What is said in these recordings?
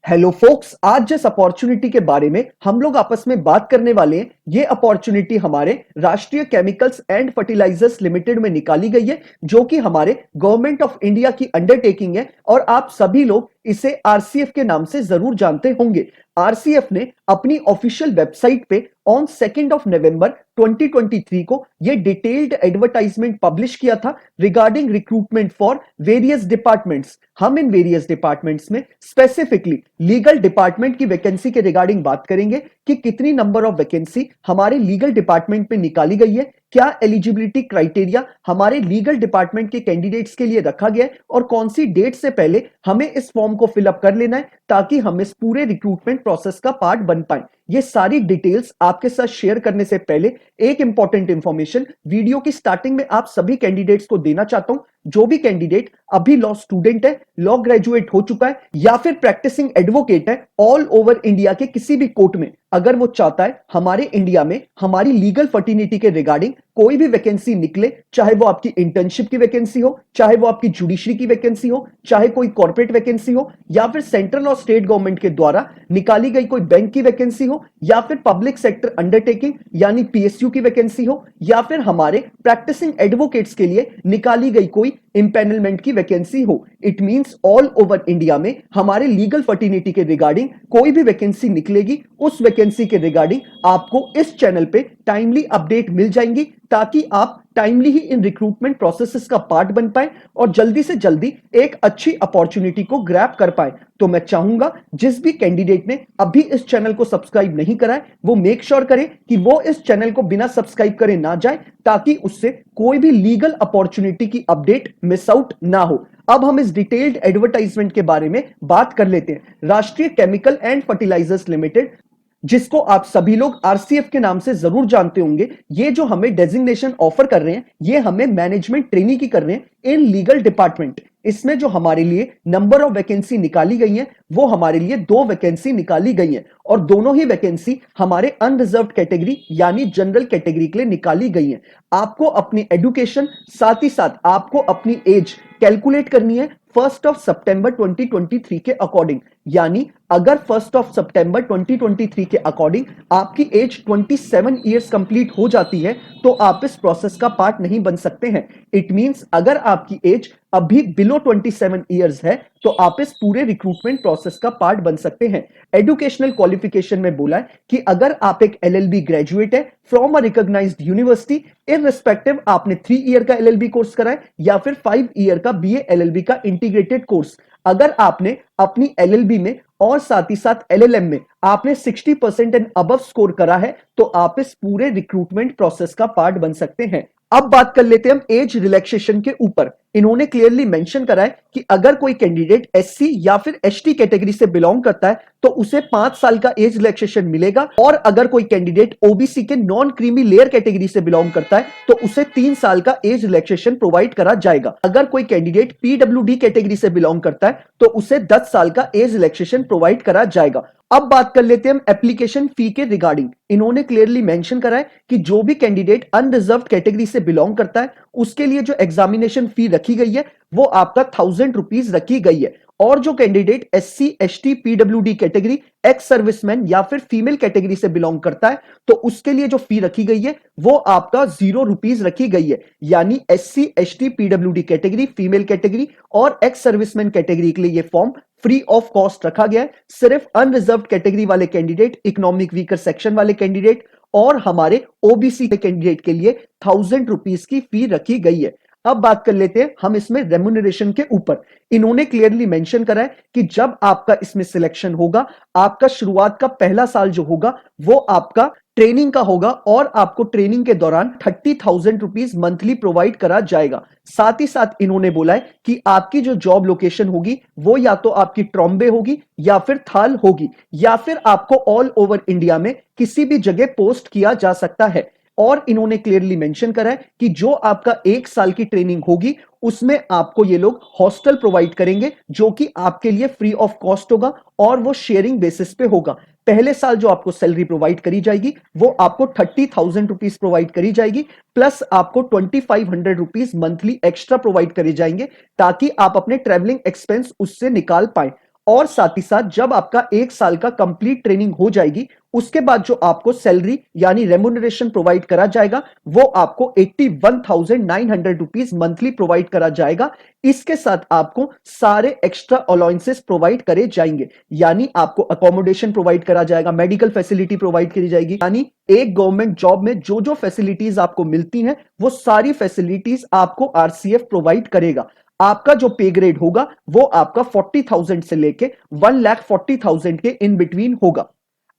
Hello focus, आज जिस opportunity के बारे में हम लोग आपस में बात करने वाले हैं, ये अपॉर्चुनिटी हमारे राष्ट्रीय केमिकल्स एंड फर्टिलाइजर्स लिमिटेड में निकाली गई है, जो कि हमारे गवर्नमेंट ऑफ इंडिया की अंडरटेकिंग है और आप सभी लोग इसे आरसीएफ के नाम से जरूर जानते होंगे। आरसीएफ ने अपनी ऑफिशियल वेबसाइट पे ऑन 2 ऑफ नवंबर 2023 को ये डिटेल्ड एडवर्टाइजमेंट पब्लिश किया था regarding recruitment for various departments. हम इन वेरियस डिपार्टमेंट्स में स्पेसिफिकली लीगल डिपार्टमेंट की वैकेंसी के रिगार्डिंग बात करेंगे कि कितनी नंबर ऑफ वैकेंसी हमारे लीगल डिपार्टमेंट में निकाली गई है, क्या एलिजिबिलिटी क्राइटेरिया हमारे लीगल डिपार्टमेंट के कैंडिडेट्स के लिए रखा गया है और कौन सी डेट से पहले हमें इस फॉर्म को फिलअप कर लेना है ताकि हम इस पूरे रिक्रूटमेंट प्रोसेस का पार्ट बन पाए। ये सारी डिटेल्स आपके साथ शेयर करने से पहले एक इंपॉर्टेंट इंफॉर्मेशन वीडियो की स्टार्टिंग में आप सभी कैंडिडेट्स को देना चाहता हूं। जो भी कैंडिडेट अभी लॉ स्टूडेंट है, लॉ ग्रेजुएट हो चुका है या फिर प्रैक्टिसिंग एडवोकेट है ऑल ओवर इंडिया के किसी भी कोर्ट में, अगर वो चाहता है हमारे इंडिया में हमारी लीगल फर्टिनिटी के रिगार्डिंग कोई भी वैकेंसी निकले, चाहे वो आपकी इंटर्नशिप की वैकेंसी हो, चाहे वो आपकी जुडिशरी की वैकेंसी हो, चाहे कोई कॉर्पोरेट वैकेंसी हो या फिर सेंट्रल और स्टेट गवर्नमेंट के द्वारा निकाली गई कोई बैंक की वैकेंसी हो या फिर पब्लिक सेक्टर अंडरटेकिंग यानी पीएसयू की वैकेंसी हो या फिर हमारे प्रैक्टिसिंग एडवोकेट्स के लिए निकाली गई कोई इंपैनलमेंट की वैकेंसी हो, it means all over India में हमारे लीगल फर्टिनिटी के रिगार्डिंग कोई भी वैकेंसी निकलेगी, उस वैकेंसी के रिगार्डिंग आपको इस चैनल पे टाइमली अपडेट मिल जाएंगी ताकि आप टाइमली ही इन रिक्रूटमेंट प्रोसेसेस का पार्ट बन पाए और जल्दी से जल्दी एक अच्छी अपॉर्चुनिटी को ग्रैब कर पाए। तो मैं चाहूंगा जिस भी कैंडिडेट ने अभी इस चैनल को सब्सक्राइब नहीं करा है वो मेक श्योर करे कि वो इस चैनल को बिना सब्सक्राइब करे ना जाए ताकि उससे कोई भी लीगल अपॉर्चुनिटी की अपडेट मिस आउट ना हो। अब हम इस डिटेल्ड एडवर्टाइजमेंट के बारे में बात कर लेते हैं। राष्ट्रीय केमिकल एंड फर्टिलाइजर्स लिमिटेड, जिसको आप सभी लोग आरसीएफ के नाम से जरूर जानते होंगे, ये जो हमें डेजिग्नेशन ऑफर कर रहे हैं ये हमें मैनेजमेंट ट्रेनी की कर रहे हैं इन लीगल डिपार्टमेंट। इसमें जो हमारे लिए नंबर ऑफ वैकेंसी निकाली गई है वो हमारे लिए 2 वैकेंसी निकाली गई है और दोनों ही वैकेंसी हमारे अनरिजर्व्ड कैटेगरी यानी जनरल कैटेगरी के लिए निकाली गई है। आपको अपनी एजुकेशन साथ ही साथ आपको अपनी एज कैलकुलेट करनी है 1 सितंबर 2023 के अकॉर्डिंग, यानी अगर 1 सितंबर 2023 के अकॉर्डिंग आपकी एज 27 इयर्स कंप्लीट हो जाती है तो आप इस प्रोसेस का पार्ट नहीं बन सकते हैं। इट मींस अगर आपकी एज अभी बिलो 27 इयर्स है तो आप इस पूरे रिक्रूटमेंट प्रोसेस का पार्ट बन सकते हैं। एजुकेशनल क्वालिफिकेशन में बोला है कि अगर आप एक एलएलबी ग्रेजुएट है from a recognised university, irrespective आपने 3 ईयर का एलएलबी कोर्स करा है या फिर 5 ईयर का बीए एलएलबी का इंटीग्रेटेड कोर्स, अगर आपने अपनी एलएलबी में और साथ ही साथ एलएलएम में आपने 60% एंड अबव स्कोर करा है तो आप इस पूरे रिक्रूटमेंट प्रोसेस का पार्ट बन सकते हैं। अब बात कर लेते हैं हम एज रिलैक्सेशन के ऊपर। इन्होंने क्लियरली मेंशन करा है कि अगर कोई कैंडिडेट एससी या फिर एसटी कैटेगरी से बिलोंग करता है तो उसे 5 साल का एज रिलैक्सेशन मिलेगा और अगर कोई कैंडिडेट ओबीसी के नॉन क्रीमी लेयर कैटेगरी से बिलोंग करता है तो उसे 3 साल का एज रिलैक्सेशन प्रोवाइड करा जाएगा। अगर कोई कैंडिडेट पीडब्ल्यूडी कैटेगरी से बिलोंग करता है तो उसे 10 साल का एज रिलैक्सेशन प्रोवाइड करा जाएगा। अब बात कर लेते हैं हम एप्लीकेशन फी के रिगार्डिंग। इन्होंने क्लियरली मेंशन करा है कि जो भी कैंडिडेट अनरिजर्व्ड कैटेगरी से बिलोंग करता है उसके लिए जो एग्जामिनेशन फी रखी गई है वो आपका 1000 रुपीज रखी गई है और जो candidate SC ST PWD category, ex serviceman या फिर फीमेल कैटेगरी से बिलोंग करता है तो उसके लिए जो फी रखी गई है वो आपका 0 रुपीज रखी गई है। यानी SC ST PWD category, female category और एक्स सर्विसमैन कैटेगरी के लिए ये फॉर्म फ्री ऑफ कॉस्ट रखा गया है। सिर्फ अनरिजर्व्ड कैटेगरी वाले कैंडिडेट, इकोनॉमिक वीकर सेक्शन वाले कैंडिडेट और हमारे ओबीसी के कैंडिडेट के लिए 1000 रुपीज की फी रखी गई है। अब बात कर लेते हैं हम इसमें रेम्यूनरेशन के ऊपर। इन्होंने क्लियरली मेंशन करा है कि जब आपका इसमें सिलेक्शन होगा, आपका शुरुआत का पहला साल जो होगा वो आपका ट्रेनिंग का होगा और आपको ट्रेनिंग के दौरान 30,000 रुपीज मंथली प्रोवाइड करा जाएगा। साथ ही साथ इन्होंने बोला है कि आपकी जो जॉब लोकेशन होगी वो या तो आपकी ट्रॉम्बे होगी या फिर थाल होगी या फिर आपको ऑल ओवर इंडिया में किसी भी जगह पोस्ट किया जा सकता है। और इन्होंने क्लियरली मेंशन करा है कि जो आपका 1 साल की ट्रेनिंग होगी उसमें आपको ये लोग हॉस्टल प्रोवाइड करेंगे जो कि आपके लिए फ्री ऑफ कॉस्ट होगा और वो शेयरिंग बेसिस पे होगा। पहले साल जो आपको सैलरी प्रोवाइड करी जाएगी वो आपको 30,000 रुपीज प्रोवाइड करी जाएगी प्लस आपको 2500 रुपीज मंथली एक्स्ट्रा प्रोवाइड करे जाएंगे ताकि आप अपने ट्रेवलिंग एक्सपेंस उससे निकाल पाए। और साथ ही साथ जब आपका 1 साल का कंप्लीट ट्रेनिंग हो जाएगी, उसके बाद जो आपको सैलरी यानी रेम्युनरेशन प्रोवाइड करा जाएगा, वो आपको 81,900 रुपीस मंथली प्रोवाइड करा जाएगा। इसके साथ आपको सारे एक्स्ट्रा अलाउंसेस प्रोवाइड करे जाएंगे, यानी आपको अकोमोडेशन प्रोवाइड करा जाएगा, मेडिकल फैसिलिटी प्रोवाइड करी जाएगी, यानी एक गवर्नमेंट जॉब में जो जो फैसिलिटीज आपको मिलती हैं, वो सारी फैसिलिटीज आपको आरसीएफ प्रोवाइड करेगा। आपका जो पे ग्रेड होगा वो आपका 40,000 से लेके 1,40,000 के इन बिटवीन होगा।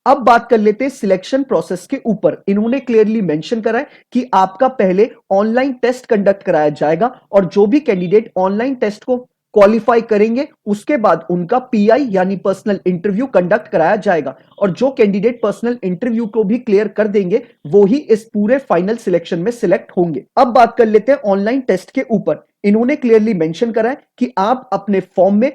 अब बात कर लेते हैं सिलेक्शन प्रोसेस के ऊपर। इन्होंने क्लियरली मेंशन करा है कि आपका पहले ऑनलाइन टेस्ट कंडक्ट कराया जाएगा और जो भी कैंडिडेट ऑनलाइन टेस्ट को क्वालिफाई करेंगे उसके बाद उनका पीआई यानी पर्सनल इंटरव्यू कंडक्ट कराया जाएगा और जो कैंडिडेट पर्सनल इंटरव्यू को भी क्लियर कर देंगे वो ही इस पूरे फाइनल सिलेक्शन में सिलेक्ट होंगे। अब बात कर लेते हैं ऑनलाइन टेस्ट के ऊपर। इन्होंने क्लियरली मेंशन करा है कि आप अपने फॉर्म में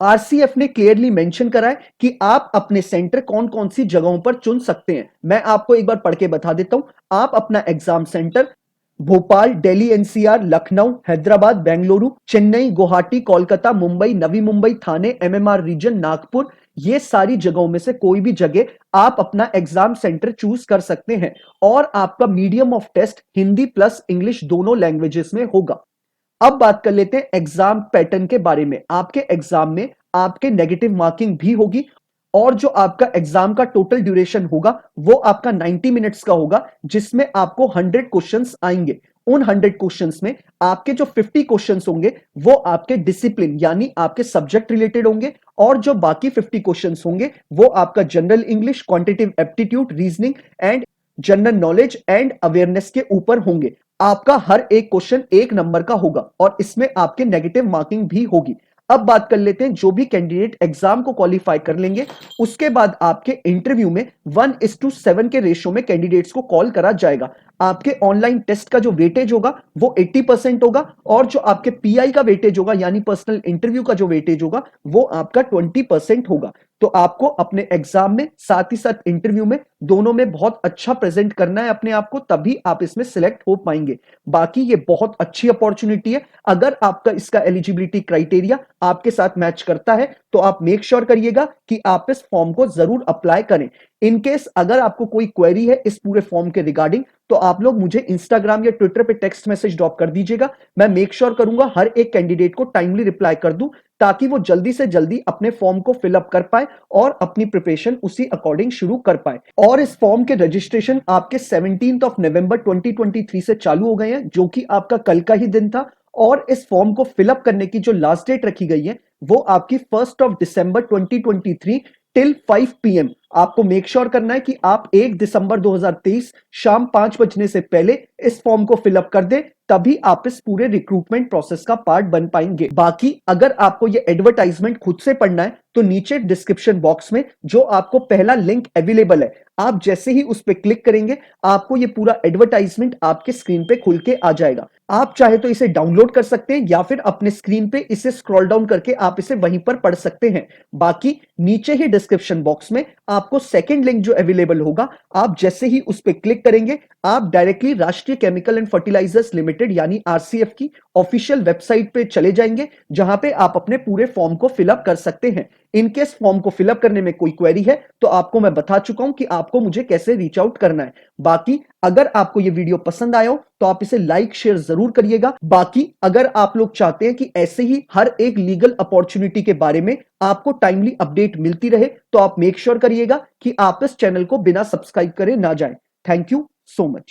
आरसीएफ ने क्लियरली मेंशन करा है कि आप अपने सेंटर कौन कौन सी जगहों पर चुन सकते हैं। मैं आपको एक बार पढ़ के बता देता हूं। आप अपना exam centre Bhopal, Delhi NCR, Lucknow, Hyderabad, Bengaluru, Chennai, Guwahati, Kolkata, Mumbai, Navi Mumbai, Thane, MMR region, Nagpur, ये सारी जगहों में से कोई भी जगह आप अपना एग्जाम सेंटर चूज कर सकते हैं और आपका medium of test Hindi plus English दोनों लैंग्वेजेस में होगा। अब बात कर लेते हैं एग्जाम पैटर्न के बारे में। आपके एग्जाम में आपके नेगेटिव मार्किंग भी होगी और जो आपका एग्जाम का टोटल ड्यूरेशन होगा वो आपका 90 मिनट्स का होगा, जिसमें आपको 100 क्वेश्चंस आएंगे। उन 100 क्वेश्चंस में आपके जो 50 क्वेश्चंस होंगे वो आपके डिसिप्लिन यानी आपके सब्जेक्ट रिलेटेड होंगे और जो बाकी 50 क्वेश्चंस होंगे वो आपका general English, quantitative aptitude, reasoning and general knowledge and awareness के ऊपर होंगे। आपका हर एक क्वेश्चन 1 नंबर का होगा और इसमें आपके नेगेटिव मार्किंग भी होगी। अब बात कर लेते हैं जो भी कैंडिडेट एग्जाम को क्वालिफाई कर लेंगे उसके बाद आपके इंटरव्यू में 1:7 के रेशियो में कैंडिडेट्स को कॉल करा जाएगा। आपके ऑनलाइन टेस्ट का जो वेटेज होगा वो 80% होगा और जो आपके पीआई का वेटेज होगा यानी पर्सनल इंटरव्यू का जो वेटेज होगा वो आपका 20% होगा। तो आपको अपने एग्जाम में साथ ही साथ इंटरव्यू में दोनों में बहुत अच्छा प्रेजेंट करना है अपने आप को, तभी आप इसमें सिलेक्ट हो पाएंगे। बाकी ये बहुत अच्छी अपॉर्चुनिटी है। अगर आपका इसका एलिजिबिलिटी क्राइटेरिया आपके साथ मैच करता है तो आप मेक श्योर करिएगा कि आप इस फॉर्म को जरूर अप्लाई करें। इन केस अगर आपको कोई क्वेरी है इस पूरे फॉर्म के रिगार्डिंग तो आप लोग मुझे इंस्टाग्राम या ट्विटर पे टेक्स्ट मैसेज ड्रॉप कर दीजिएगा। मैं मेक श्योर करूंगा हर एक कैंडिडेट को टाइमली रिप्लाई कर दूं ताकि वो जल्दी से जल्दी अपने फॉर्म को फिलअप कर पाए और अपनी प्रिपरेशन उसी अकॉर्डिंग शुरू कर पाए। और इस फॉर्म के रजिस्ट्रेशन आपके 17 नवंबर 2023 से चालू हो गए हैं, जो कि आपका कल का ही दिन था। और इस फॉर्म को फिलअप करने की जो लास्ट डेट रखी गई है वो आपकी 1 दिसंबर 2023 टिल 5 PM। आपको मेक श्योर करना है कि आप 1 दिसंबर 2023 शाम 5 बजने से पहले इस फॉर्म को फिलअप कर दें, तभी आप इस पूरे रिक्रूटमेंट प्रोसेस का पार्ट बन पाएंगे। बाकी अगर आपको ये एडवर्टाइजमेंट खुद से पढ़ना है तो नीचे डिस्क्रिप्शन बॉक्स में जो आपको पहला लिंक अवेलेबल है, आप जैसे ही उस पर क्लिक करेंगे आपको ये पूरा एडवर्टाइजमेंट आपके स्क्रीन पे खुल के आ जाएगा। आप चाहे तो इसे डाउनलोड कर सकते हैं या फिर अपने स्क्रीन पे इसे स्क्रॉल डाउन करके आप इसे वहीं पर पढ़ सकते हैं। बाकी नीचे ही डिस्क्रिप्शन बॉक्स में आपको सेकंड लिंक जो अवेलेबल होगा, आप जैसे ही उस पर क्लिक करेंगे आप डायरेक्टली राष्ट्रीय केमिकल एंड फर्टिलाइजर्स लिमिटेड यानी आरसीएफ की ऑफिशियल वेबसाइट पे चले जाएंगे, जहां पे आप अपने पूरे फॉर्म को फिलअप कर सकते हैं। इनकेस फॉर्म को फिलअप करने में कोई क्वेरी है तो आपको मैं बता चुका हूं कि आपको मुझे कैसे रीच आउट करना है। बाकी अगर आपको ये वीडियो पसंद आया हो तो आप इसे लाइक शेयर जरूर करिएगा। बाकी अगर आप लोग चाहते हैं कि ऐसे ही हर एक लीगल अपॉर्चुनिटी के बारे में आपको टाइमली अपडेट मिलती रहे तो आप मेक श्योर करिएगा कि आप इस चैनल को बिना सब्सक्राइब करे ना जाएं। Thank you so much.